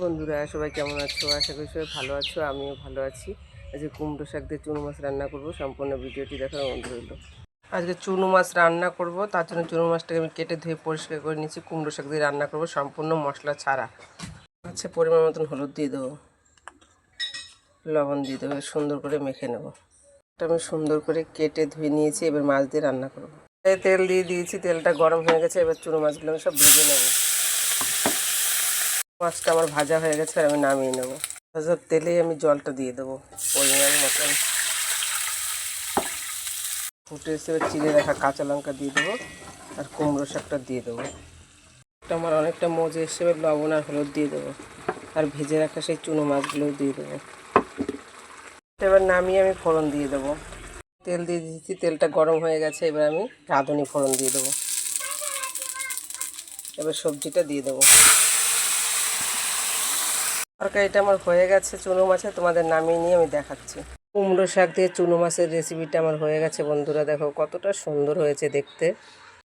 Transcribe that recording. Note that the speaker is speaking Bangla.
বন্ধুরা সবাই কেমন আছো? আশা করি সবাই ভালো আছো, আমিও ভালো আছি। আজকে কুমড়ো শাক দিয়ে চুনো মাছ রান্না করব, সম্পূর্ণ ভিডিওটি দেখার অনুরোধ রইল। আজকে চুনো মাছ রান্না করব, তার জন্য চুনো মাছটাকে আমি কেটে ধুয়ে পরিষ্কার করে নিয়েছি। কুমড়ো শাক দিয়ে রান্না করব সম্পূর্ণ মশলা ছাড়া। আচ্ছা, পরিমাণ মতন হলুদ দিয়ে দেবো, লবণ দিয়ে দেবো, সুন্দর করে মেখে নেব। এটা আমি সুন্দর করে কেটে ধুয়ে নিয়েছি, এবার মাছ দিয়ে রান্না করব। তেল দিয়ে দিয়েছি, তেলটা গরম হয়ে গেছে, এবার চুনো মাছগুলো আমি সব ভেজে নেব। মাছটা আমার ভাজা হয়ে গেছে, আর আমি নামিয়ে নেব। ভাজার তেলেই আমি জলটা দিয়ে দেবো পরিমাণ মতন। ফুটে এসে চিড়ে রাখা কাঁচা লঙ্কা দিয়ে দেবো, আর কুমড়ো শাকটা দিয়ে দেবো। এটা আমার অনেকটা মজে এসে লবণ আর হলুদ দিয়ে দেবো, আর ভেজে রাখা সেই চুনো মাছগুলোও দিয়ে দেবো। এবার নামিয়ে আমি ফোড়ন দিয়ে দেবো। তেল দিয়ে দিয়েছি, তেলটা গরম হয়ে গেছে, এবার আমি রাঁধুনি ফোড়ন দিয়ে দেবো। এবার সবজিটা দিয়ে দেবো। তরকারিটা আমার হয়ে গেছে চুনো মাছে, তোমাদের নামিয়ে নিয়ে আমি দেখাচ্ছি। কুমড়ো শাক দিয়ে চুনো মাছের রেসিপিটা আমার হয়ে গেছে বন্ধুরা, দেখো কতটা সুন্দর হয়েছে দেখতে।